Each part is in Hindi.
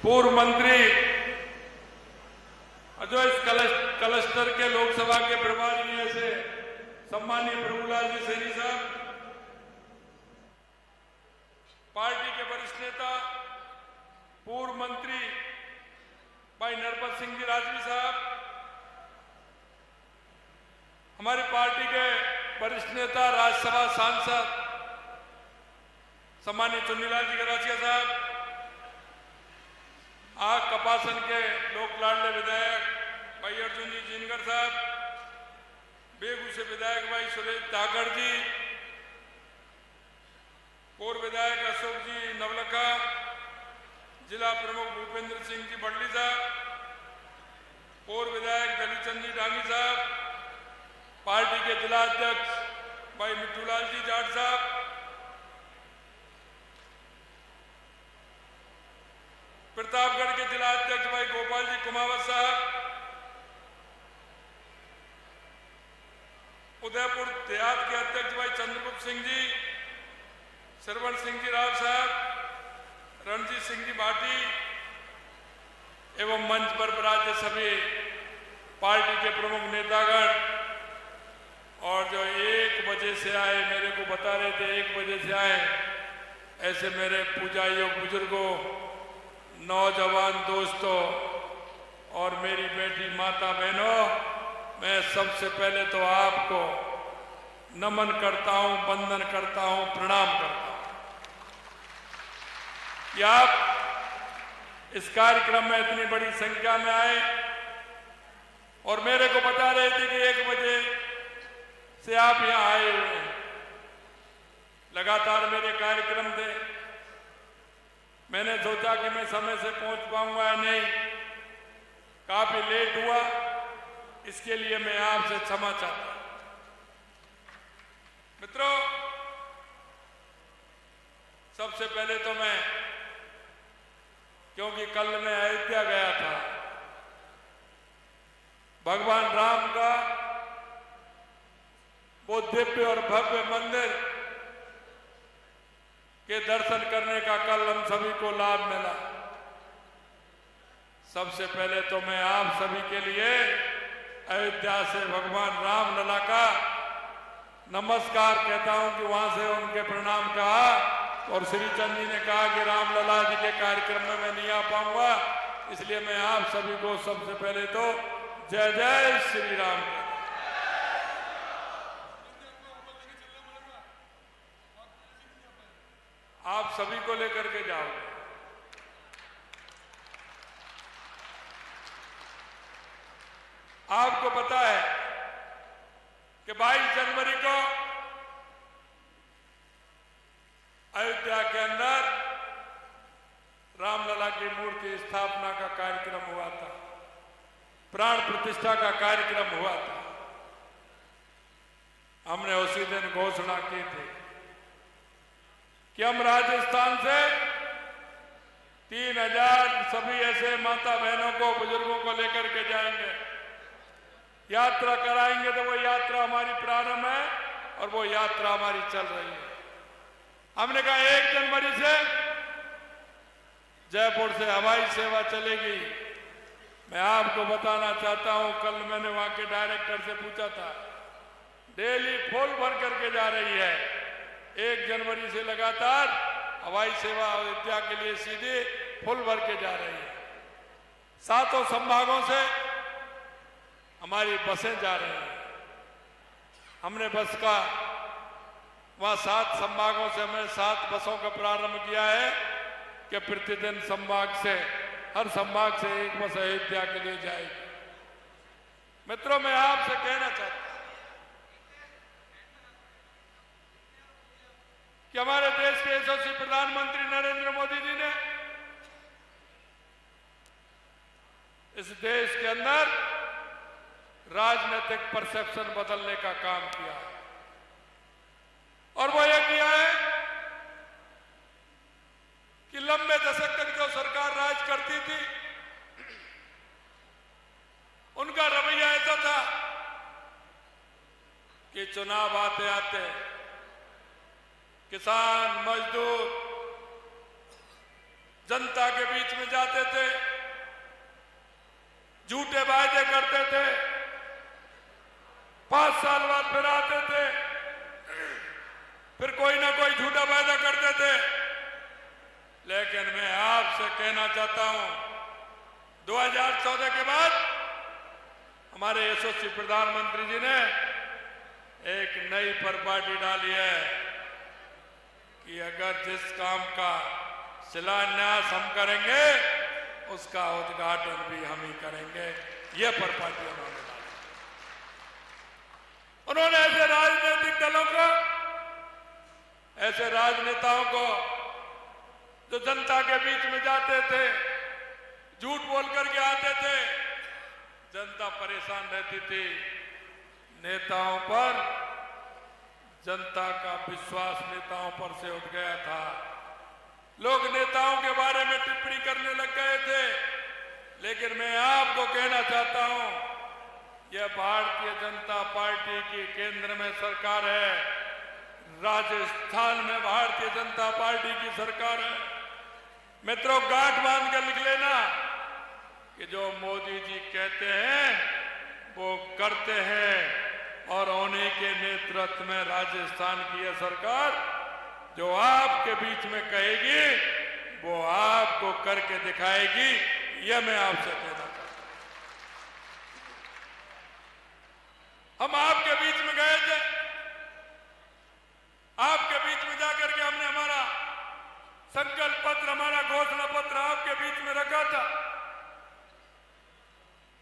पूर्व मंत्री जो इस क्लस्टर के लोकसभा के प्रभारी हैं ऐसे सम्मानीय प्रभुलाल जी सैनी साहब, पार्टी के वरिष्ठ नेता पूर्व मंत्री भाई नरपत सिंह जी राजवी साहब, हमारी पार्टी के वरिष्ठ नेता राज्यसभा सांसद सम्मानीय चुन्नीलाल जी गरासिया साहब, आग कपासन के लोक लाडले विधायक भाई अर्जुन जी जिनगर साहब, बेगू से विधायक भाई सुरेश धाकड़ जी, पूर्व विधायक अशोक जी नवलखा, जिला प्रमुख भूपेंद्र सिंह जी बडली साहब, पूर्व विधायक दलीचंद जी डांगी साहब, पार्टी के जिला अध्यक्ष भाई मिट्टूलाल जी जाट साहब, प्रतापगढ़ के जिला अध्यक्ष भाई गोपाल जी कुमावत साहब, उदयपुर देहात के अध्यक्ष भाई चंद्रगुप्त सिंह जी, सरवण सिंह जी राव साहब, रणजीत सिंह जी भाटी एवं मंच पर विराजे सभी पार्टी के प्रमुख नेतागण और जो 1 बजे से आए, मेरे को बता रहे थे 1 बजे से आए, ऐसे मेरे पूजा योग बुजुर्गों, नौजवान दोस्तों और मेरी बेटी माता बहनों, मैं सबसे पहले तो आपको नमन करता हूं, वंदन करता हूं, प्रणाम करता हूं कि आप इस कार्यक्रम में इतनी बड़ी संख्या में आए और मेरे को बता रहे थे कि 1 बजे से आप यहां आए हुए हैं। लगातार मेरे कार्यक्रम थे, मैंने सोचा कि मैं समय से पहुंच पाऊंगा या नहीं, काफी लेट हुआ, इसके लिए मैं आपसे क्षमा चाहता हूं। मित्रों, सबसे पहले तो मैं, क्योंकि कल मैं अयोध्या गया था, भगवान राम का वो दिव्य और भव्य मंदिर के दर्शन करने का कल हम सभी को लाभ मिला। सबसे पहले तो मैं आप सभी के लिए अयोध्या से भगवान राम लला का नमस्कार कहता हूं कि वहां से उनके प्रणाम कहा और श्री चंद जी ने कहा कि राम लला जी के कार्यक्रम में मैं नहीं आ पाऊंगा, इसलिए मैं आप सभी को सबसे पहले तो जय जय श्री राम। आप सभी को लेकर के जाओगे। आपको पता है कि 22 जनवरी को अयोध्या के अंदर रामलला की मूर्ति स्थापना का कार्यक्रम हुआ था, प्राण प्रतिष्ठा का कार्यक्रम हुआ था। हमने उसी दिन घोषणा की थी कि हम राजस्थान से 3000 सभी ऐसे माता बहनों को, बुजुर्गों को लेकर के जाएंगे, यात्रा कराएंगे। तो वो यात्रा हमारी प्रारंभ है और वो यात्रा हमारी चल रही है। हमने कहा 1 जनवरी से जयपुर से हवाई सेवा चलेगी। मैं आपको बताना चाहता हूं, कल मैंने वहां के डायरेक्टर से पूछा था, डेली फुल भर करके जा रही है। 1 जनवरी से लगातार हवाई सेवा अयोध्या के लिए सीधे फुल भर के जा रही है। 7 संभागों से हमारी बसें जा रही हैं। हमने बस का वहां 7 संभागों से हमने 7 बसों का प्रारंभ किया है कि प्रतिदिन संभाग से, हर संभाग से 1 बस अयोध्या के लिए जाएगी। मित्रों, मैं आपसे कहना चाहता हूं कि हमारे देश के यशस्वी प्रधानमंत्री नरेंद्र मोदी जी ने इस देश के अंदर राजनीतिक परसेप्शन बदलने का काम किया है और वो ये किया है कि लंबे दशक तक जो सरकार राज करती थी, उनका रवैया ऐसा था कि चुनाव आते आते किसान, मजदूर, जनता के बीच में जाते थे, झूठे वायदे करते थे, 5 साल बाद फिर आते थे, फिर कोई ना कोई झूठा वायदा करते थे। लेकिन मैं आपसे कहना चाहता हूं, 2014 के बाद हमारे यशस्वी प्रधानमंत्री जी ने एक नई परिपाटी डाली है कि अगर जिस काम का शिलान्यास हम करेंगे उसका उद्घाटन भी हम ही करेंगे। ये परिपाटी उन्होंने डाली। उन्होंने ऐसे राजनीतिक दलों को, ऐसे राजनेताओं को जो जनता के बीच में जाते थे, झूठ बोल करके आते थे, जनता परेशान रहती थी, नेताओं पर, जनता का विश्वास नेताओं पर से उठ गया था। लोग नेताओं के बारे में टिप्पणी करने लग गए थे। लेकिन मैं आपको कहना चाहता हूं, यह भारतीय जनता पार्टी की केंद्र में सरकार है, राजस्थान में भारतीय जनता पार्टी की सरकार है। मित्रों, गांठ बांध कर लिख लेना कि जो मोदी जी कहते हैं वो करते हैं, और उन्हीं के नेतृत्व में राजस्थान की यह सरकार जो आपके बीच में कहेगी वो आपको करके दिखाएगी। यह मैं आपसे कहना चाहता हूं। हम आपके बीच में गए थे, आपके बीच में जाकर के हमने हमारा संकल्प पत्र, हमारा घोषणा पत्र आपके बीच में रखा था।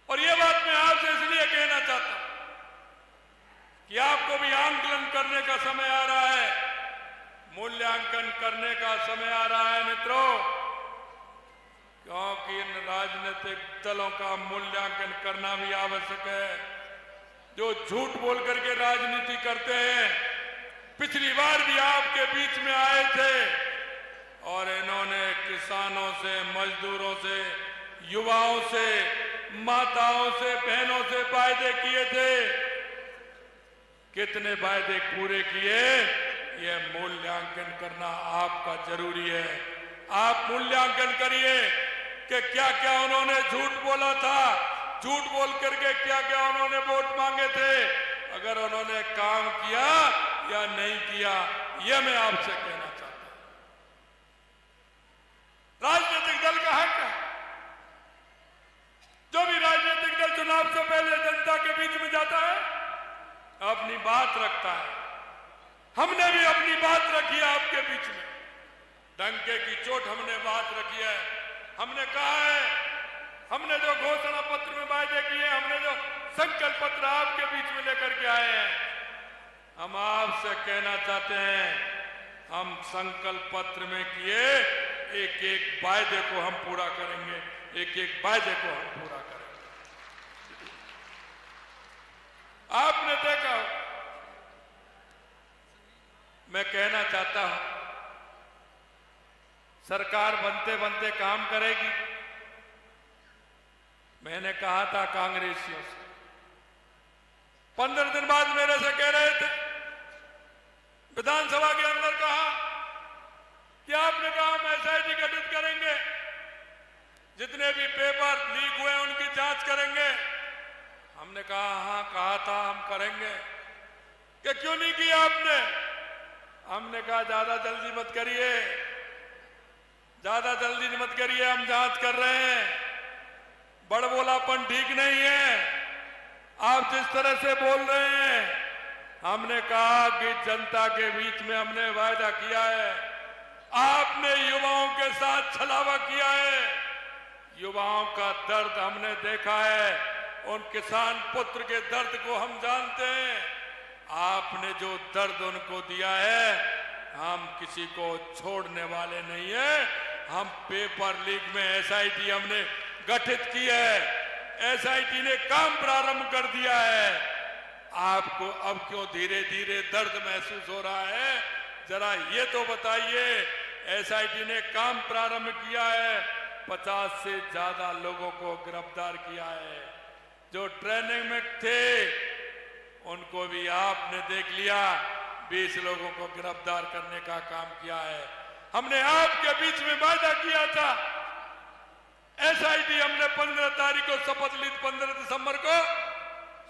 और यह बात मैं आपसे इसलिए कहना चाहता हूं कि आपको भी आंकलन करने का समय आ रहा है, मूल्यांकन करने का समय आ रहा है मित्रों, क्योंकि इन राजनीतिक दलों का मूल्यांकन करना भी आवश्यक है जो झूठ बोल करके राजनीति करते हैं। पिछली बार भी आपके बीच में आए थे और इन्होंने किसानों से, मजदूरों से, युवाओं से, माताओं से, बहनों से वायदे किए थे। कितने वायदे पूरे किए, यह मूल्यांकन करना आपका जरूरी है। आप मूल्यांकन करिए कि क्या क्या उन्होंने झूठ बोला था, झूठ बोल करके क्या क्या उन्होंने वोट मांगे थे, अगर उन्होंने काम किया या नहीं किया, यह मैं आपसे कहना चाहता हूं। राजनीतिक दल का हक है, जो भी राजनीतिक दल चुनाव से पहले जनता के बीच में जाता है अपनी बात रखता है। हमने भी अपनी बात रखी है आपके बीच में, डंके की चोट हमने बात रखी है। हमने कहा है, हमने जो घोषणा पत्र में वायदे किए, हमने जो संकल्प पत्र आपके बीच में लेकर के आए हैं, हम आपसे कहना चाहते हैं, हम संकल्प पत्र में किए एक एक वायदे को हम पूरा करेंगे, एक एक वायदे को हम पूरा करेंगे। आपने देखा, मैं कहना चाहता हूं, सरकार बनते बनते काम करेगी। मैंने कहा था कांग्रेसियों से, 15 दिन बाद मेरे से कह रहे थे, विधानसभा के अंदर कहा कि आपने कहा हम एसआईटी गठित करेंगे, जितने भी पेपर लीक हुए उनकी जांच करेंगे। हमने कहा हाँ, कहा था हम करेंगे। कि क्यों नहीं किया आपने? हमने कहा ज्यादा जल्दी मत करिए, ज्यादा जल्दी मत करिए, हम जांच कर रहे हैं। बड़बोलापन ठीक नहीं है, आप जिस तरह से बोल रहे हैं। हमने कहा कि जनता के बीच में हमने वायदा किया है, आपने युवाओं के साथ छलावा किया है, युवाओं का दर्द हमने देखा है, उन किसान पुत्र के दर्द को हम जानते हैं। आपने जो दर्द उनको दिया है, हम किसी को छोड़ने वाले नहीं है। हम पेपर लीक में एसआईटी हमने गठित की है, एसआईटी ने काम प्रारंभ कर दिया है। आपको अब क्यों धीरे धीरे दर्द महसूस हो रहा है, जरा ये तो बताइए। एसआईटी ने काम प्रारंभ किया है, 50 से ज्यादा लोगों को गिरफ्तार किया है। जो ट्रेनिंग में थे उनको भी आपने देख लिया, 20 लोगों को गिरफ्तार करने का काम किया है। हमने आपके बीच में वादा किया था। एसआईटी हमने 15 तारीख को शपथ ली, 15 दिसंबर को,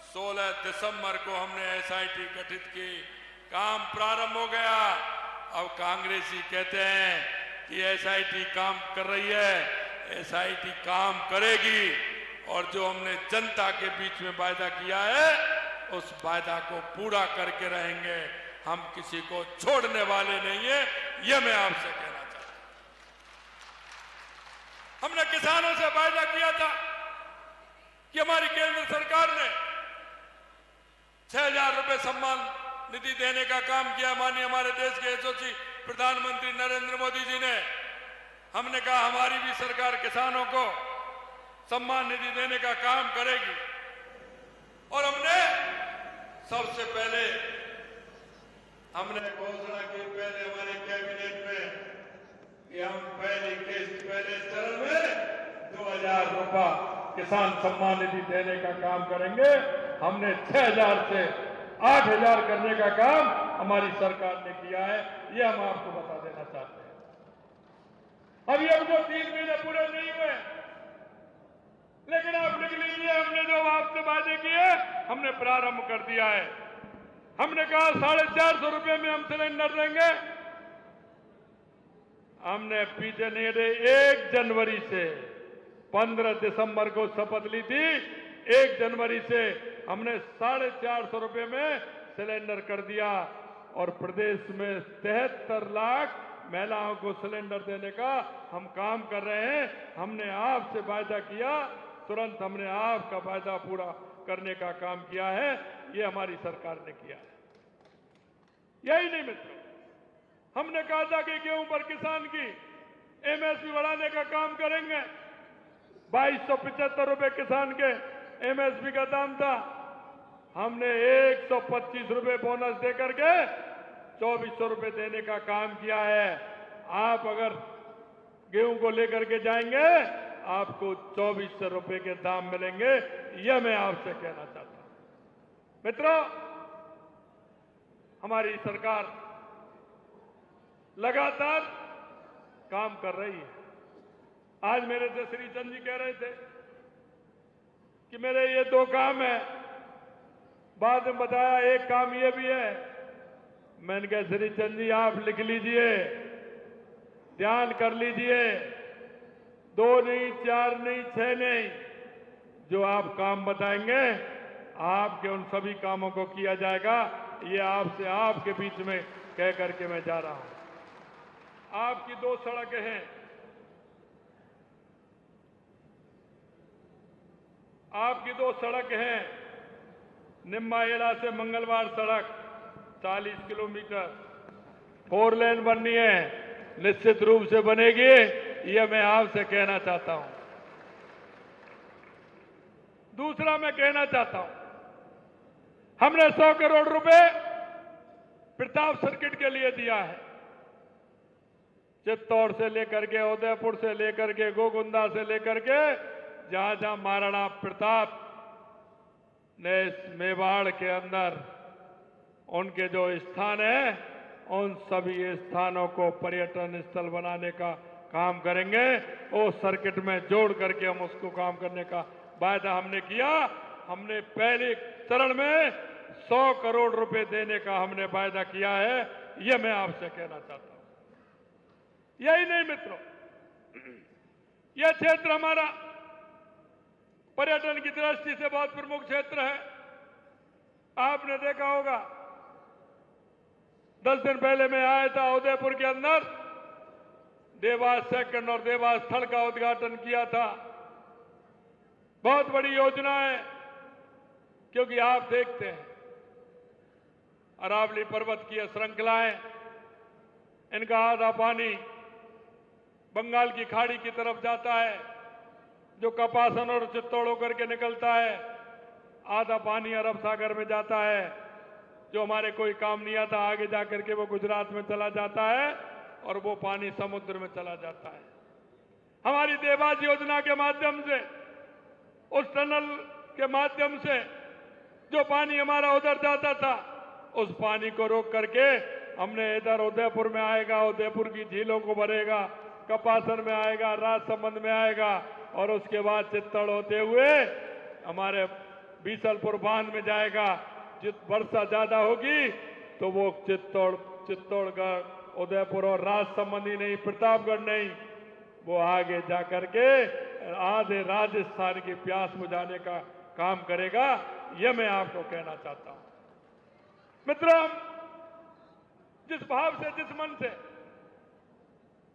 16 दिसंबर को हमने एसआईटी गठित की, काम प्रारंभ हो गया। अब कांग्रेसी कहते हैं कि एसआईटी काम कर रही है, एसआईटी काम करेगी और जो हमने जनता के बीच में वादा किया है उस वादा को पूरा करके रहेंगे। हम किसी को छोड़ने वाले नहीं है, ये मैं आपसे कहना चाहता हूं। हमने किसानों से वादा किया था कि हमारी केंद्र सरकार ने 6,000 रुपए सम्मान निधि देने का काम किया। माननीय हमारे देश के यशस्वी प्रधानमंत्री नरेंद्र मोदी जी ने, हमने कहा हमारी भी सरकार किसानों को सम्मान निधि देने का काम करेगी और हमने सबसे पहले हमने घोषणा की पहले हमारे कैबिनेट में कि हम पहली किस्त पहले चरण में 2,000 रुपया किसान सम्मान निधि देने का काम करेंगे। हमने 6,000 से 8,000 करने का काम हमारी सरकार ने किया है, ये हम आपको बता देना चाहते हैं। अभी अब जो 3 महीने पूरे नहीं हुए, लेकिन आप लिख लीजिए, हमने जो आपसे वादे किए हमने प्रारंभ कर दिया है। हमने कहा 450 रुपए में हम सिलेंडर देंगे। हमने पीछे नहीं हटे, 1 जनवरी से 15 दिसंबर को शपथ ली थी, 1 जनवरी से हमने 450 रुपए में सिलेंडर कर दिया और प्रदेश में 73 लाख महिलाओं को सिलेंडर देने का हम काम कर रहे हैं। हमने आपसे वादा किया, तुरंत हमने आपका वादा पूरा करने का काम किया है, ये हमारी सरकार ने किया है। यही नहीं मित्रों, हमने कहा था कि गेहूं पर किसान की एमएसपी बढ़ाने का काम करेंगे। 2275 रुपए किसान के एमएसपी का दाम था, हमने 125 रुपए बोनस देकर के 2400 रुपए देने का काम किया है। आप अगर गेहूं को लेकर के जाएंगे आपको 2400 रुपए के दाम मिलेंगे, यह मैं आपसे कहना चाहता हूं। मित्रों, हमारी सरकार लगातार काम कर रही है। आज मेरे से श्री चंद जी कह रहे थे कि मेरे ये 2 काम है, बाद में बताया एक काम ये भी है। मैंने कहा श्री चंद जी आप लिख लीजिए, ध्यान कर लीजिए, 2 नहीं, 4 नहीं, 6 नहीं, जो आप काम बताएंगे आपके उन सभी कामों को किया जाएगा। ये आपसे आपके बीच में कह करके मैं जा रहा हूं। आपकी 2 सड़कें हैं, आपकी 2 सड़क हैं, निम्बाहेड़ा से मंगलवार सड़क 40 किलोमीटर 4 लेन बननी है, निश्चित रूप से बनेगी, यह मैं आपसे कहना चाहता हूं। दूसरा मैं कहना चाहता हूं, हमने 100 करोड़ रुपए प्रताप सर्किट के लिए दिया है। चित्तौड़ से लेकर के, उदयपुर से लेकर के, गोगुंदा से लेकर के, जहां जहां महाराणा प्रताप ने इस मेवाड़ के अंदर उनके जो स्थान है, उन सभी स्थानों को पर्यटन स्थल बनाने का काम करेंगे। वो सर्किट में जोड़ करके हम उसको काम करने का वादा हमने किया। हमने पहले चरण में 100 करोड़ रुपए देने का हमने वादा किया है, यह मैं आपसे कहना चाहता हूं। यही नहीं मित्रों, यह क्षेत्र हमारा पर्यटन की दृष्टि से बहुत प्रमुख क्षेत्र है। आपने देखा होगा 10 दिन पहले मैं आया था उदयपुर के अंदर, देवास सेकंड और देवास थर्ड का उद्घाटन किया था। बहुत बड़ी योजना है, क्योंकि आप देखते हैं अरावली पर्वत की श्रृंखलाएं, इनका आधा पानी बंगाल की खाड़ी की तरफ जाता है, जो कपासन और चित्तौड़ होकर के निकलता है। आधा पानी अरब सागर में जाता है, जो हमारे कोई काम नहीं आता, आगे जाकर के वो गुजरात में चला जाता है और वो पानी समुद्र में चला जाता है। हमारी देवास योजना के माध्यम से, उस टनल के माध्यम से जो पानी हमारा उधर जाता था, उस पानी को रोक करके हमने इधर उदयपुर में आएगा, उदयपुर की झीलों को भरेगा, कपासन में आएगा, राजसमंद में आएगा और उसके बाद चित्तौड़ होते हुए हमारे बीसलपुर बांध में जाएगा। जित वर्षा ज्यादा होगी तो वो चित्तौड़गढ़, उदयपुर और राजसमंद ही नहीं, प्रतापगढ़ नहीं, वो आगे जाकर के आधे राजस्थान की प्यास बुझाने का काम करेगा। यह मैं आपको कहना चाहता हूं। मित्रों, जिस भाव से, जिस मन से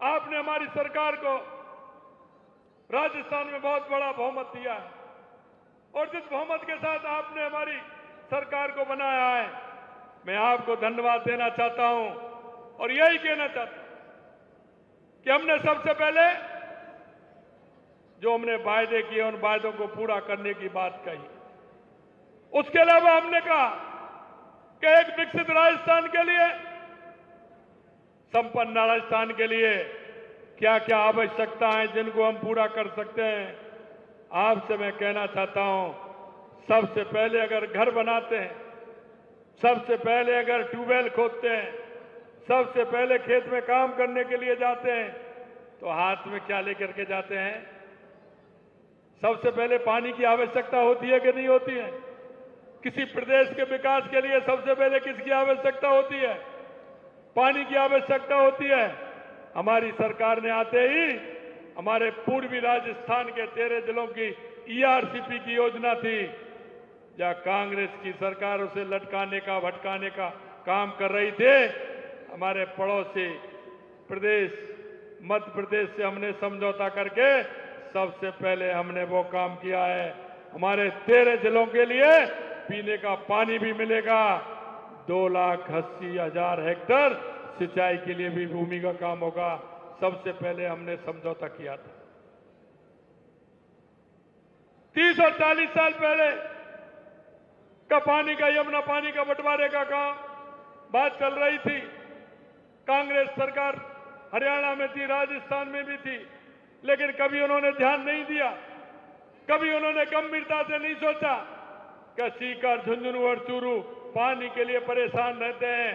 आपने हमारी सरकार को राजस्थान में बहुत बड़ा बहुमत दिया है और जिस बहुमत के साथ आपने हमारी सरकार को बनाया है, मैं आपको धन्यवाद देना चाहता हूं और यही कहना चाहता हूं कि हमने सबसे पहले जो हमने वायदे किए उन वायदों को पूरा करने की बात कही। उसके अलावा हमने कहा कि एक विकसित राजस्थान के लिए, संपन्न राजस्थान के लिए क्या क्या आवश्यकता है जिनको हम पूरा कर सकते हैं। आपसे मैं कहना चाहता हूं, सबसे पहले अगर घर बनाते हैं, सबसे पहले अगर ट्यूबवेल खोदते हैं, सबसे पहले खेत में काम करने के लिए जाते हैं तो हाथ में क्या लेकर के जाते हैं? सबसे पहले पानी की आवश्यकता होती है कि नहीं होती है? किसी प्रदेश के विकास के लिए सबसे पहले किसकी आवश्यकता होती है? पानी की आवश्यकता होती है। हमारी सरकार ने आते ही हमारे पूर्वी राजस्थान के 13 जिलों की ईआरसीपी की योजना थी, जहां कांग्रेस की सरकार उसे लटकाने का, भटकाने का काम कर रही थे। हमारे पड़ोसी प्रदेश मध्य प्रदेश से हमने समझौता करके सबसे पहले हमने वो काम किया है। हमारे 13 जिलों के लिए पीने का पानी भी मिलेगा। 2,80,000 हेक्टेयर सिंचाई के लिए भी भूमि का काम होगा। सबसे पहले हमने समझौता किया था। 30 और 40 साल पहले का पानी का, यमुना पानी का बंटवारे का काम बात चल रही थी। कांग्रेस सरकार हरियाणा में थी, राजस्थान में भी थी, लेकिन कभी उन्होंने ध्यान नहीं दिया, कभी उन्होंने गंभीरता से नहीं सोचा कि सीकर, झुंझुनू और चूरू पानी के लिए परेशान रहते हैं।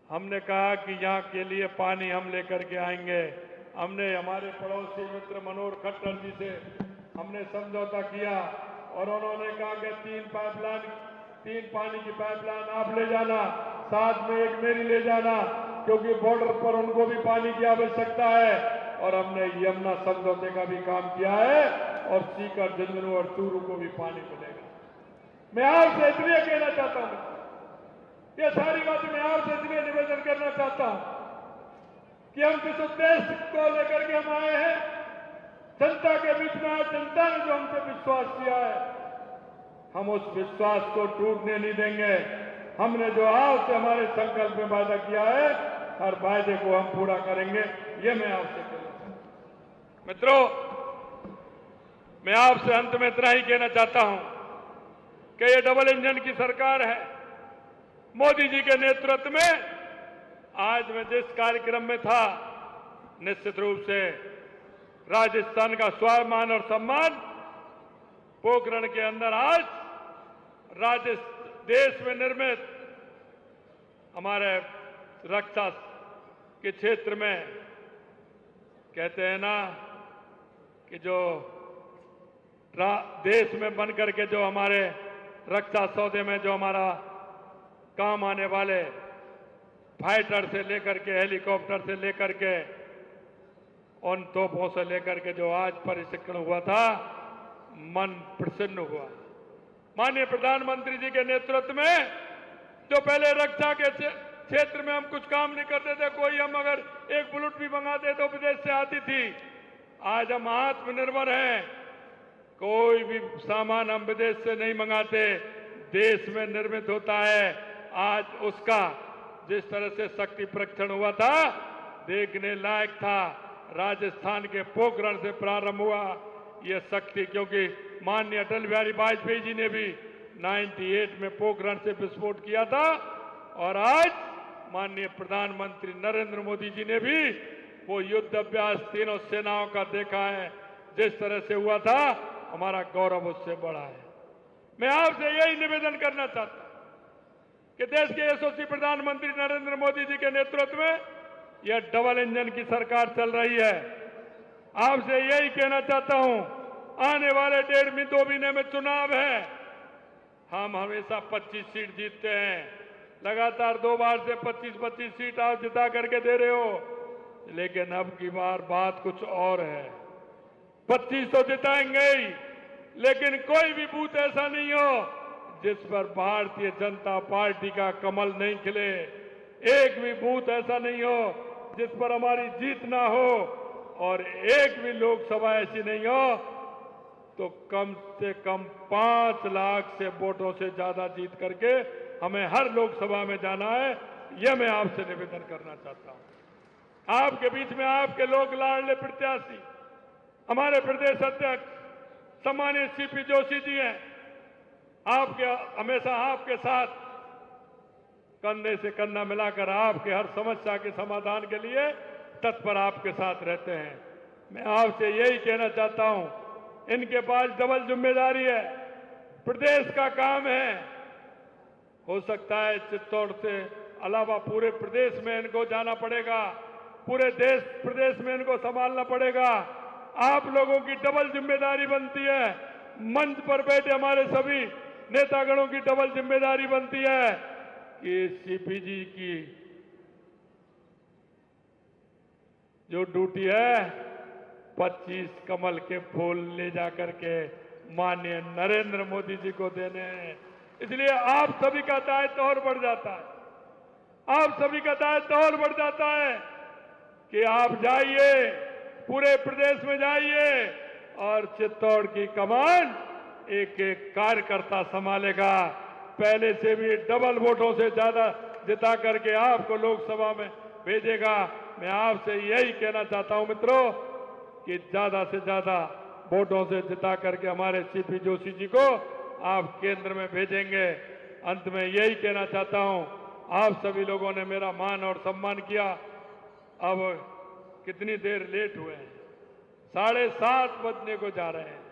हमने कहा कि यहां के लिए पानी हम लेकर के आएंगे। हमने हमारे पड़ोसी मित्र मनोहर खट्टर जी से हमने समझौता किया और उन्होंने कहा कि 3 पानी की पाइपलाइन आप ले जाना, साथ में एक मेरी ले जाना, क्योंकि बॉर्डर पर उनको भी पानी की आवश्यकता है। और हमने यमुना समझौते का भी काम किया है और सीकर, झुंझुनू और चूरू को भी पानी मिलेगा। मैं आपसे इसलिए कहना चाहता हूं, ये सारी बातें मैं आपसे इसलिए निवेदन करना चाहता हूं कि हम किस उद्देश्य को लेकर के हम आए हैं, जनता के बीच में आए, जनता ने जो हमसे विश्वास किया है, हम उस विश्वास को टूटने नहीं देंगे। हमने जो आपसे हमारे संकल्प में वादा किया है, हर वायदे को हम पूरा करेंगे। ये मैं आपसे कहना चाहता हूं। मित्रों, मैं आपसे अंत में इतना ही कहना चाहता हूं कि ये डबल इंजन की सरकार है। मोदी जी के नेतृत्व में आज मैं जिस कार्यक्रम में था, निश्चित रूप से राजस्थान का स्वाभिमान और सम्मान पोखरण के अंदर आज देश में निर्मित हमारे रक्षा के क्षेत्र में कहते हैं ना कि जो देश में बनकर के जो हमारे रक्षा सौदे में जो हमारा काम आने वाले फाइटर से लेकर के, हेलीकॉप्टर से लेकर के, उन तोपों से लेकर के जो आज प्रशिक्षण हुआ था, मन प्रसन्न हुआ। माननीय प्रधानमंत्री जी के नेतृत्व में जो पहले रक्षा के क्षेत्र में हम कुछ काम नहीं करते थे, कोई हम अगर एक बुलेट भी मंगाते तो विदेश से आती थी। आज हम आत्मनिर्भर हैं, कोई भी सामान हम विदेश से नहीं मंगाते, देश में निर्मित होता है। आज उसका जिस तरह से शक्ति परीक्षण हुआ था, देखने लायक था। राजस्थान के पोखरण से प्रारंभ हुआ यह शक्ति, क्योंकि माननीय अटल बिहारी वाजपेयी जी ने भी 98 में पोखरण से विस्फोट किया था और आज माननीय प्रधानमंत्री नरेंद्र मोदी जी ने भी वो युद्ध अभ्यास तीनों सेनाओं का देखा है। जिस तरह से हुआ था, हमारा गौरव उससे बड़ा है। मैं आपसे यही निवेदन करना चाहता हूं कि देश के यशस्वी प्रधानमंत्री नरेंद्र मोदी जी के नेतृत्व में यह डबल इंजन की सरकार चल रही है। आपसे यही कहना चाहता हूं, आने वाले 1.5-2 महीने में चुनाव है। हम हमेशा 25 सीट जीतते हैं, लगातार 2 बार से 25-25 सीट आप जिता करके दे रहे हो, लेकिन अब की बार बात कुछ और है। 25 तो जिताएंगे ही, लेकिन कोई भी बूथ ऐसा नहीं हो जिस पर भारतीय जनता पार्टी का कमल नहीं खिले। एक भी बूथ ऐसा नहीं हो जिस पर हमारी जीत ना हो, और एक भी लोकसभा ऐसी नहीं हो तो कम से कम 5 लाख से वोटों से ज्यादा जीत करके हमें हर लोकसभा में जाना है। यह मैं आपसे निवेदन करना चाहता हूं। आपके बीच में आपके लोक लाडले प्रत्याशी हमारे प्रदेश अध्यक्ष सम्मानित सीपी जोशी जी हैं। आपके हमेशा आपके साथ कंधे से कंधा मिलाकर आपके हर समस्या के समाधान के लिए तत्पर आपके साथ रहते हैं। मैं आपसे यही कहना चाहता हूं, इनके पास डबल जिम्मेदारी है, प्रदेश का काम है। हो सकता है चित्तौड़ से अलावा पूरे प्रदेश में इनको जाना पड़ेगा, पूरे प्रदेश में इनको संभालना पड़ेगा। आप लोगों की डबल जिम्मेदारी बनती है, मंच पर बैठे हमारे सभी नेतागणों की डबल जिम्मेदारी बनती है कि सीपी जी की जो ड्यूटी है 25 कमल के फूल ले जाकर के माननीय नरेंद्र मोदी जी को देने हैं। इसलिए आप सभी का दायित्व और बढ़ जाता है, आप सभी का दायित्व और बढ़ जाता है कि आप जाइए, पूरे प्रदेश में जाइए और चित्तौड़ की कमान एक एक कार्यकर्ता संभालेगा। पहले से भी डबल वोटों से ज्यादा जिता करके आपको लोकसभा में भेजेगा। मैं आपसे यही कहना चाहता हूं मित्रों कि ज्यादा से ज्यादा वोटों से जिता करके हमारे सीपी जोशी जी को आप केंद्र में भेजेंगे। अंत में यही कहना चाहता हूं, आप सभी लोगों ने मेरा मान और सम्मान किया। अब कितनी देर लेट हुए हैं, 7:30 बजने को जा रहे हैं।